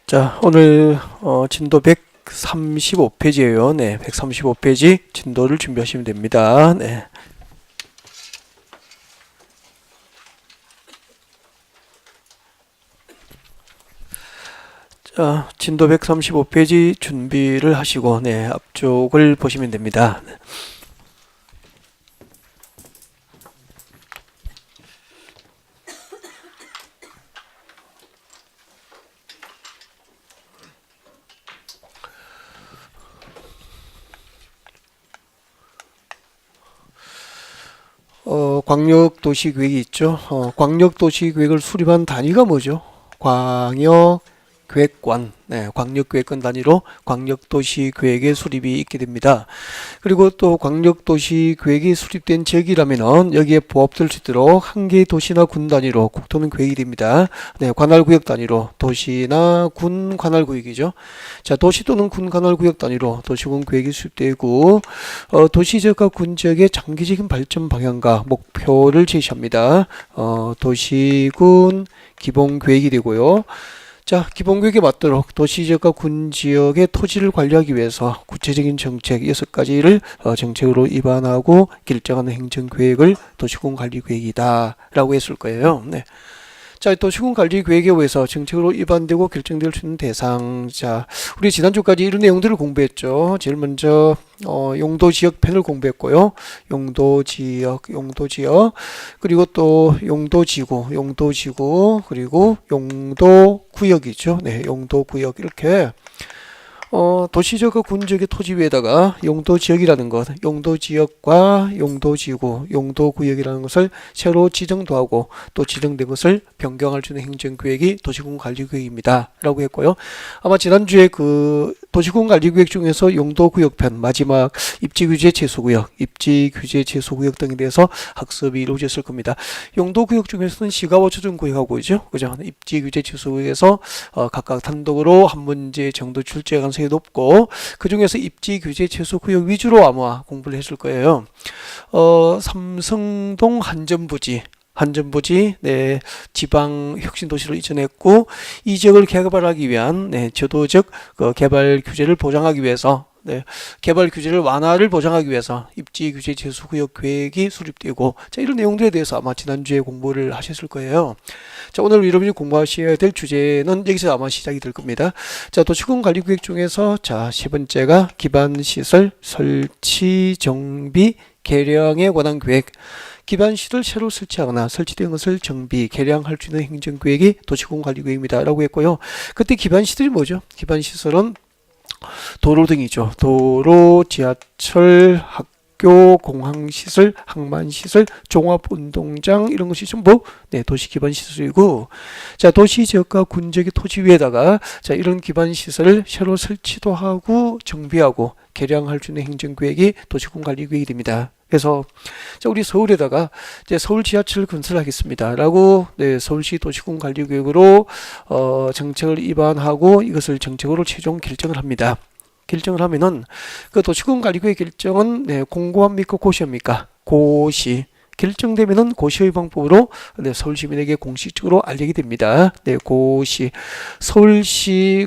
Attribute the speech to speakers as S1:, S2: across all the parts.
S1: 자, 오늘 진도 135페이지예요. 네, 135페이지 진도를 준비하시면 됩니다. 네. 자, 진도 135페이지 준비를 하시고 네, 앞쪽을 보시면 됩니다. 네. 광역도시계획이 있죠. 광역도시계획을 수립한 단위가 뭐죠? 광역계획관, 네, 광역계획관 단위로 광역도시계획의 수립이 있게 됩니다. 그리고 또 광역도시계획이 수립된 지역이라면은 여기에 부합될 수 있도록 한 개의 도시나 군 단위로 국토는 계획이 됩니다. 네, 관할구역 단위로 도시나 군 관할구역이죠. 자, 도시 또는 군 관할구역 단위로 도시군 계획이 수립되고 도시지역과 군지역의 장기적인 발전 방향과 목표를 제시합니다. 도시군 기본계획이 되고요. 자, 기본계획에 맞도록 도시지역과 군지역의 토지를 관리하기 위해서 구체적인 정책 6가지를 정책으로 입안하고 결정하는 행정계획을 도시군관리계획이다 라고 했을 거예요. 네. 자, 도시군관리계획에 의해서 정책으로 입안되고 결정될 수 있는 대상. 자, 우리 지난주까지 이런 내용들을 공부했죠. 제일 먼저 용도지역 편을 공부했고요. 용도지역, 그리고 또 용도지구, 그리고 용도구역이죠. 네, 용도구역 이렇게 도시지역과 군지역의 토지 위에다가 용도지역이라는 것, 용도지역과 용도지구, 용도구역이라는 것을 새로 지정도 하고 또 지정된 것을 변경할 수 있는 행정계획이 도시군관리계획입니다. 라고 했고요. 아마 지난주에 그 도시군관리계획 중에서 용도구역편, 마지막 입지규제 제소구역, 등에 대해서 학습이 이루어졌을 겁니다. 용도구역 중에서는 시가와 조정구역하고 있죠. 그죠? 입지규제 제소구역에서 각각 단독으로 한 문제 정도 출제 가능성이 높고 그 중에서 입지 규제 최소 구역 위주로 아마 공부를 했을 거예요. 삼성동 한전부지, 네, 지방 혁신 도시로 이전했고 이 지역을 개발하기 위한 네, 저도적 개발 규제를 보장하기 위해서 네, 개발 규제를 완화를 보장하기 위해서 입지 규제 제소 구역 계획이 수립되고 자, 이런 내용들에 대해서 아마 지난주에 공부를 하셨을 거예요. 자, 오늘 여러분이 공부하셔야 될 주제는 여기서 아마 시작이 될 겁니다. 자, 도시군 관리 계획 중에서 자, 세 번째가 기반 시설 설치 정비 개량에 관한 계획. 기반시설 새로 설치하거나 설치된 것을 정비, 개량할 수 있는 행정계획이 도시군관리계획입니다. 라고 했고요. 그때 기반시설이 뭐죠? 기반시설은 도로 등이죠. 도로, 지하철, 학교, 공항시설, 항만시설, 종합운동장 이런 것이 전부 네, 도시 기반시설이고 자, 도시지역과 군지역의 토지 위에다가 자, 이런 기반시설을 새로 설치도 하고 정비하고 개량할 수 있는 행정계획이 도시군관리계획이 됩니다. 그래서 자, 우리 서울에다가 이제 서울 지하철 건설하겠습니다. 라고 네, 서울시 도시군관리계획으로 정책을 입안하고 이것을 정책으로 최종 결정을 합니다. 결정을 하면은 그 도시군관리계획 결정은 네, 공고합니까 고시합니까? 고시. 결정되면은 고시의 방법으로 네, 서울 시민에게 공식적으로 알리게 됩니다. 네, 고시. 서울시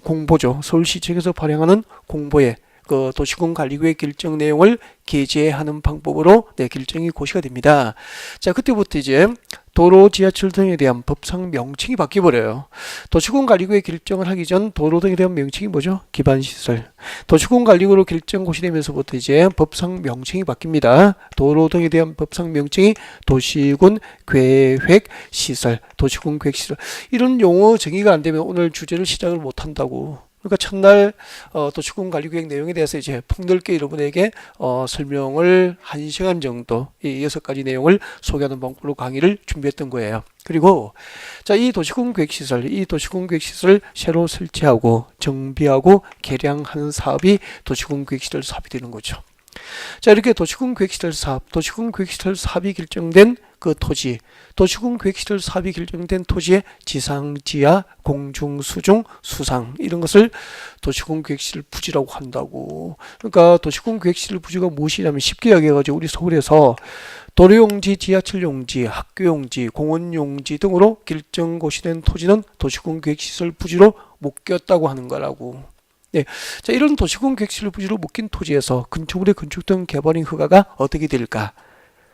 S1: 공보죠. 서울시 측에서 발행하는 공보에 그 도시군관리계획 결정 내용을 게재하는 방법으로 네, 결정이 고시가 됩니다. 자, 그때부터 이제 도로, 지하철 등에 대한 법상 명칭이 바뀌어버려요. 도시군관리계획 결정을 하기 전 도로 등에 대한 명칭이 뭐죠? 기반시설. 도시군관리계획으로 결정 고시되면서부터 이제 법상 명칭이 바뀝니다. 도로 등에 대한 법상 명칭이 도시군계획시설, 도시군계획시설. 이런 용어 정의가 안 되면 오늘 주제를 시작을 못 한다고. 그러니까 첫날 도시군관리계획 내용에 대해서 이제 폭넓게 여러분에게 설명을 1시간 정도 이 6가지 내용을 소개하는 방법으로 강의를 준비했던 거예요. 그리고 자, 이 도시군계획시설을 새로 설치하고 정비하고 개량하는 사업이 도시군계획시설 사업이 되는 거죠. 자, 이렇게 도시군계획시설 사업이 결정된 그 토지, 도시군 계획시설 사업이 결정된 토지의 지상, 지하, 공중, 수중, 수상 이런 것을 도시군 계획시설 부지라고 한다고. 그러니까 도시군 계획시설 부지가 무엇이냐면 쉽게 이야기해가지고 우리 서울에서 도로용지, 지하철용지, 학교용지, 공원용지 등으로 결정 고시된 토지는 도시군 계획시설 부지로 묶였다고 하는 거라고. 네. 자, 이런 도시군 계획시설 부지로 묶인 토지에서 건축물의 건축 등 개발행 허가가 어떻게 될까?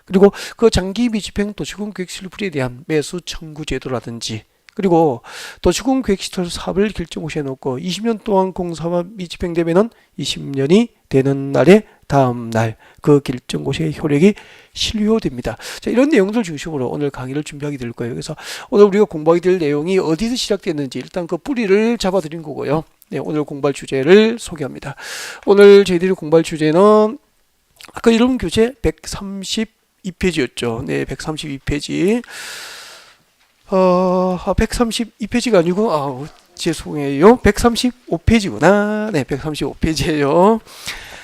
S1: 그리고 그 장기 미집행 도시군 계획시설 부지에 대한 매수 청구 제도라든지, 그리고 도시군 계획시설 사업을 결정 고시해 놓고 20년 동안 공사가 미집행되면은 20년이 되는 날에 다음 날 그 결정 고시의 효력이 실효됩니다. 자, 이런 내용들 중심으로 오늘 강의를 준비하게 될 거예요. 그래서 오늘 우리가 공부하게 될 내용이 어디서 시작됐는지 일단 그 뿌리를 잡아드린 거고요. 네, 오늘 공부할 주제를 소개합니다. 오늘 저희들이 공부할 주제는 아까 이론 교재 132페이지였죠. 네, 132페이지. 132페이지가 아니고, 죄송해요. 135페이지구나. 네, 135페이지예요.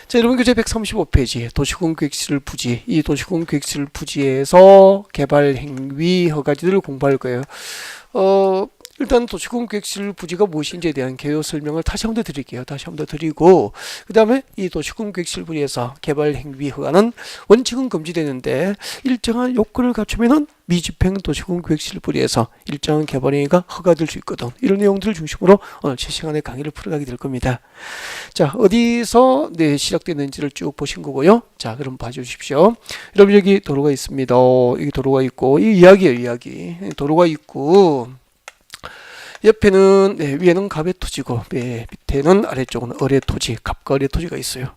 S1: 자, 여러분 교재 135페이지 도시군 계획시설 부지. 이 도시군 계획시설 부지에서 개발 행위 허가지를 공부할 거예요. 일단 도시군 계획시설 부지가 무엇인지에 대한 개요 설명을 다시 한번 더 드릴게요. 다시 한번 더 드리고, 그 다음에 이 도시군 계획시설 부지에서 개발 행위 허가는 원칙은 금지되는데 일정한 요건을 갖추면은 미집행 도시군 계획시설 부지에서 일정한 개발 행위가 허가될 수 있거든. 이런 내용들을 중심으로 오늘 제 시간에 강의를 풀어가게 될 겁니다. 자, 어디서 시작됐는지를 쭉 보신 거고요. 자, 그럼 봐주십시오. 여러분, 여기 도로가 있습니다. 여기 도로가 있고, 이 이야기예요, 이야기. 도로가 있고, 옆에는 위에는 갑의 토지고 밑에는 아래쪽은 을의 토지, 갑과 을의 토지가 있어요.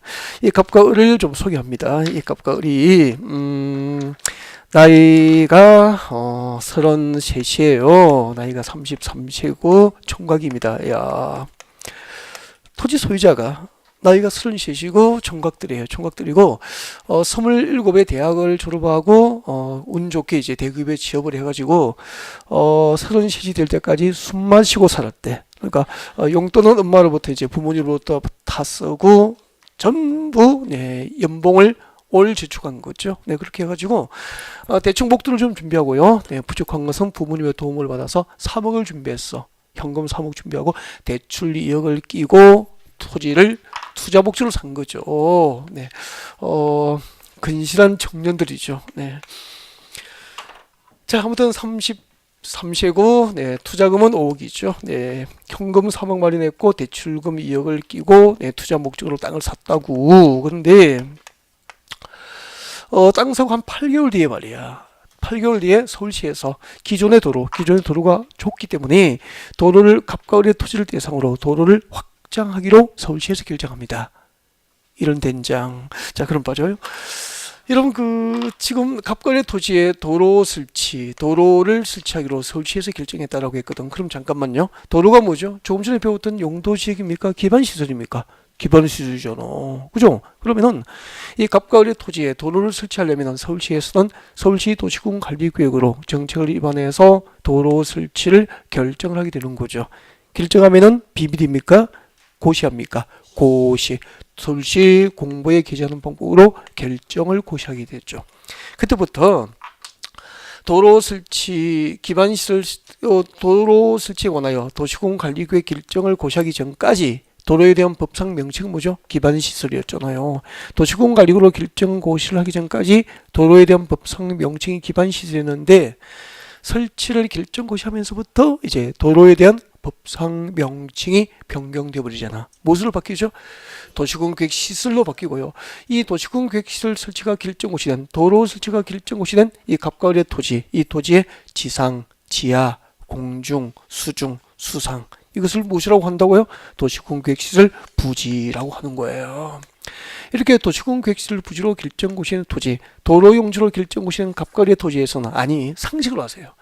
S1: 이 갑과 을을 좀 소개합니다. 이 갑과 을이 나이가 33이에요. 나이가 33세고 총각입니다. 야, 토지 소유자가 나이가 33이고 총각들이에요. 총각들이고 27에 대학을 졸업하고 운 좋게 이제 대기업에 취업을 해가지고 33이 될 때까지 숨만 쉬고 살았대. 그러니까 용돈은 엄마로부터 이제 부모님으로부터 다 쓰고 전부 연봉을 올 저축한 거죠. 네, 그렇게 해가지고 대충 목돈을 좀 준비하고요. 네, 부족한 것은 부모님의 도움을 받아서 3억을 준비했어. 현금 3억 준비하고 대출 2억을 끼고 토지를 투자 목적으로 산 거죠. 네, 근실한 청년들이죠. 네. 자, 아무튼 33세고, 네, 투자금은 5억이죠. 네, 현금 3억 마련했고, 대출금 2억을 끼고, 네, 투자 목적으로 땅을 샀다고. 그런데, 땅 사고 한 8개월 뒤에 말이야. 8개월 뒤에 서울시에서 기존의 도로가 좁기 때문에 도로를 갑과 을의 토지를 대상으로 도로를 확장하기로 서울시에서 결정합니다. 이런 된장. 자, 그럼 봐줘요. 여러분, 지금 갑과 을의 토지에 도로를 설치하기로 서울시에서 결정했다라고 했거든. 그럼 잠깐만요. 도로가 뭐죠? 조금 전에 배웠던 용도지역입니까? 기반시설입니까? 기반시설이잖아. 그죠? 그러면은 이 갑과 을의 토지에 도로를 설치하려면 서울시에서는 서울시 도시군 관리구역으로 정책을 위반해서 도로 설치를 결정을 하게 되는 거죠. 결정하면은 비밀입니까? 고시합니까? 고시. 서울시 공보에 게재하는 방법으로 결정을 고시하게 됐죠. 그때부터 도로 설치에 관하여 도시군 관리구역 결정을 고시하기 전까지 도로에 대한 법상 명칭은 뭐죠? 기반시설이었잖아요. 도시군 관리구로 결정 고시를 하기 전까지 도로에 대한 법상 명칭이 기반시설이었는데 설치를 결정 고시하면서부터 이제 도로에 대한 법상 명칭이 변경되어 버리잖아. 무엇으로 바뀌죠? 도시군 계획 시설로 바뀌고요. 이 도시군 계획 시설 설치가 결정 고시된 도로 설치가 결정 고시된 이 갑과 을의 토지, 이 토지의 지상, 지하, 공중, 수중, 수상 이것을 무엇이라고 한다고요? 도시군 계획 시설 부지라고 하는 거예요. 이렇게 도시군 계획 시설 부지로 결정 고시된 토지, 도로 용지로 결정 고시된 갑과 을의 토지에서는 상식으로 하세요.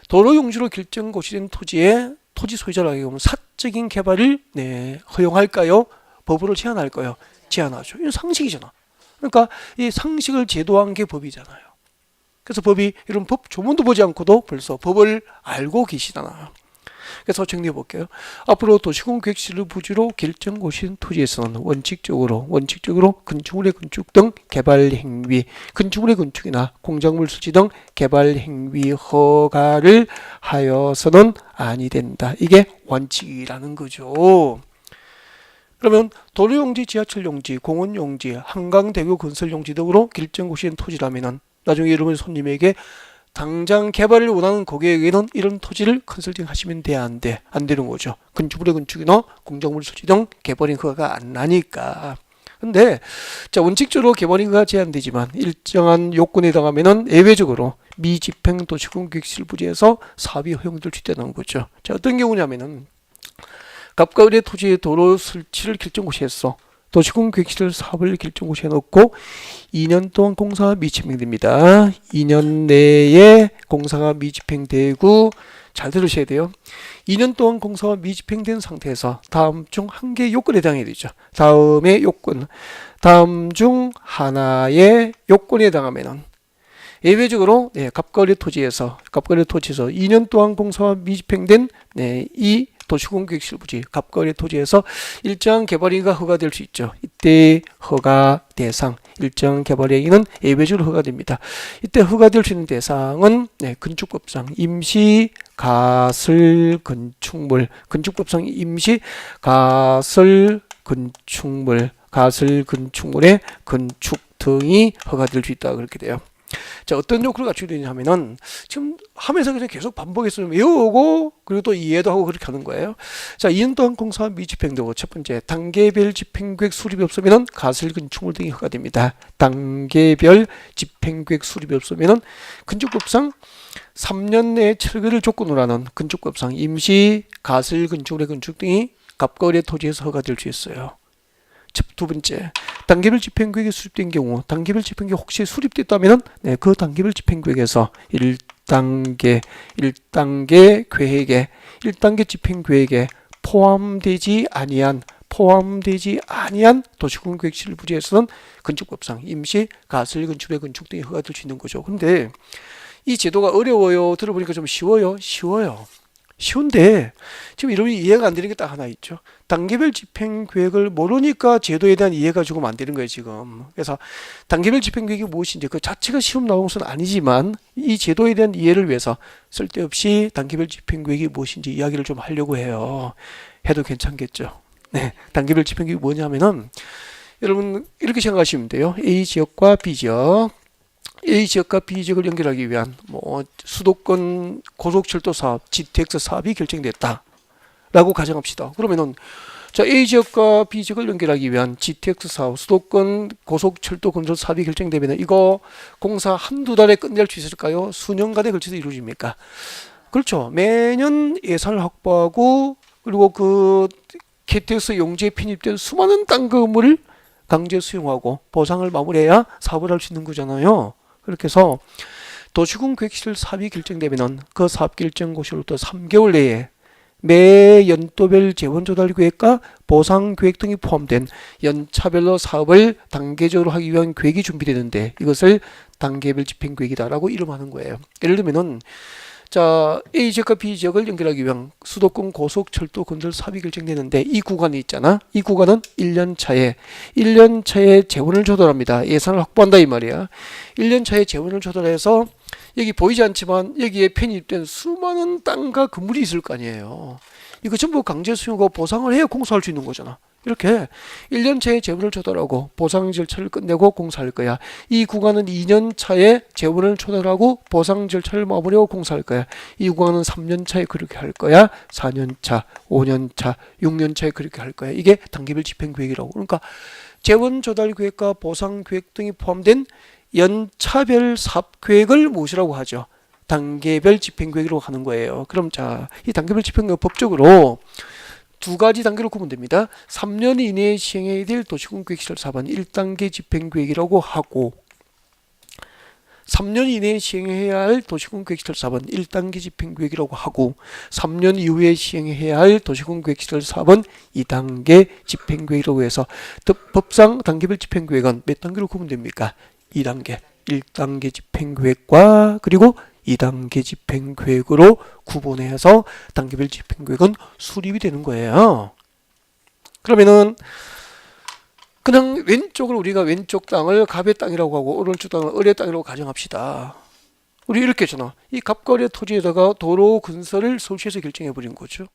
S1: 도로 용지로 결정 고시된 토지에 토지 소유자라고 하면 사적인 개발을 허용할까요? 법으로 제한할까요? 제한하죠. 이건 상식이잖아. 그러니까 이 상식을 제도한 게 법이잖아요. 그래서 법이 이런 법 조문도 보지 않고도 벌써 법을 알고 계시잖아요. 그래서 정리해 볼게요. 앞으로 도시군 계획실을 부지로 결정고시인 토지에서는 원칙적으로 건축물의 건축 등 개발 행위, 건축물의 건축이나 공작물 설치 등 개발 행위 허가를 하여서는 아니 된다. 이게 원칙이라는 거죠. 그러면 도로용지, 지하철용지, 공원용지, 한강대교 건설용지 등으로 결정고시인 토지라면은 나중에 여러분 손님에게 당장 개발을 원하는 고객에게는 이런 토지를 컨설팅 하시면 돼, 안 돼? 안 되는 거죠. 건축물의 건축이나 공작물 설치 등 개발인 허가가 안 나니까. 근데 자, 원칙적으로 개발인 허가 제한되지만 일정한 요건에 해당하면은 예외적으로 미집행 도시군 계획실 부지에서 사업이 허용될 수 있다는 거죠. 자, 어떤 경우냐면은 갑과 을의 토지의 도로 설치를 결정고시했어. 도시군 계획실 사업을 결정고시해 놓고 2년 동안 공사가 미집행됩니다. 2년 내에 공사가 미집행되고 잘 들으셔야 돼요. 2년 동안 공사가 미집행된 상태에서 다음 중 한 개의 요건에 해당해야 되죠. 다음 중 하나의 요건에 해당하면은 예외적으로 갑과 을의 토지에서 2년 동안 공사가 미집행된 이 도시군 계획실 부지, 갑과 을의 토지에서 일정 개발행위가 허가될 수 있죠. 이때 허가 대상, 일정 개발행위는 예외적으로 허가됩니다. 이때 허가될 수 있는 대상은 건축법상 임시 가설 건축물, 건축법상 임시 가설 건축물의 건축 등이 허가될 수 있다 그렇게 돼요. 자, 어떤 요건을 갖추게 되냐면은 지금 하면서 그냥 계속 반복해서 외우고 그리고 또 이해도 하고 그렇게 하는 거예요. 자, 2년 동안 공사 미집행되고 첫 번째 단계별 집행계획 수립이 없으면은 가설 건축물 등이 허가됩니다. 단계별 집행계획 수립이 없으면은 건축법상 3년 내에 철거를 조건으로 하는 건축법상 임시 가설 건축물의 건축 등이 갑과 을의 토지에서 허가될 수 있어요. 두 번째, 단계별 집행계획이 수립된 경우, 단계별 집행계획 혹시 수립됐다면 그 단계별 집행계획에서 1단계 계획에, 1단계 집행계획에 포함되지 아니한 도시군 계획실 부지에서는 건축법상 임시 가설 건축의 건축 등이 허가될 수 있는 거죠. 근데 이 제도가 어려워요? 들어보니까 좀 쉬워요? 쉬운데 지금 이러면 이해가 안 되는 게 딱 하나 있죠. 단계별 집행계획을 모르니까 제도에 대한 이해가 조금 안 되는 거예요 지금. 그래서 단계별 집행계획이 무엇인지 그 자체가 시험 나온 것은 아니지만 이 제도에 대한 이해를 위해서 쓸데없이 단계별 집행계획이 무엇인지 이야기를 좀 하려고 해요. 해도 괜찮겠죠. 네, 단계별 집행계획이 뭐냐면은 여러분 이렇게 생각하시면 돼요. A 지역과 B 지역, A 지역과 B 지역을 연결하기 위한 수도권 고속철도 사업, GTX 사업이 결정됐다라고 가정합시다. 그러면은 자, A 지역과 B 지역을 연결하기 위한 GTX 사업, 수도권 고속철도 건설 사업이 결정되면 이거 공사 한두 달에 끝낼 수 있을까요? 수년간에 걸쳐서 이루어집니까? 그렇죠. 매년 예산을 확보하고 그리고 그 KTX 용지에 편입된 수많은 땅 건물을 강제 수용하고 보상을 마무리해야 사업을 할 수 있는 거잖아요. 그렇게 해서 도시군 계획실 사업이 결정되면은 그 사업 결정고시로부터 3개월 내에 매 연도별 재원 조달 계획과 보상 계획 등이 포함된 연차별로 사업을 단계적으로 하기 위한 계획이 준비되는데 이것을 단계별 집행 계획이다라고 이름하는 거예요. 예를 들면은 자, A 지역과 B 지역을 연결하기 위한 수도권 고속철도 건설 사업이 결정되는데 이 구간이 있잖아. 이 구간은 1년 차에 재원을 조달합니다. 예산을 확보한다 이 말이야. 1년 차에 재원을 조달해서 여기 보이지 않지만 여기에 편입된 수많은 땅과 건물이 있을 거 아니에요. 이거 전부 강제 수용하고 보상을 해야 공사할 수 있는 거잖아. 이렇게 1년 차에 재원을 조달하고 보상 절차를 끝내고 공사할 거야. 이 구간은 2년 차에 재원을 조달하고 보상 절차를 마무리하고 공사할 거야. 이 구간은 3년 차에 그렇게 할 거야. 4년 차, 5년 차, 6년 차에 그렇게 할 거야. 이게 단계별 집행 계획이라고. 그러니까 재원 조달 계획과 보상 계획 등이 포함된 연차별 사업 계획을 무엇이라고 하죠? 단계별 집행 계획이라고 하는 거예요. 그럼 자, 이 단계별 집행 계획 법적으로 두 가지 단계로 구분 됩니다. 3년 이내에 시행해야 될 도시군 계획시설 사업은 1단계 집행계획이라고 하고 3년 이내에 시행해야 할 도시군 계획시설 사업은 1단계 집행계획이라고 하고 3년 이후에 시행해야 할 도시군 계획시설 사업은 2단계 집행계획이라고 해서 법상 단계별 집행계획은 몇 단계로 구분됩니까? 2단계. 1단계 집행계획과 그리고 2단계 집행계획으로 구분해서 단계별 집행계획은 수립이 되는 거예요. 그러면은 그냥 왼쪽을 우리가 왼쪽 땅을 갑의 땅이라고 하고 오른쪽 땅을 을의 땅이라고 가정합시다. 우리 이렇게 했잖아. 이 갑과 을의 토지에다가 도로 건설을 서울시에서 결정해 버린 거죠.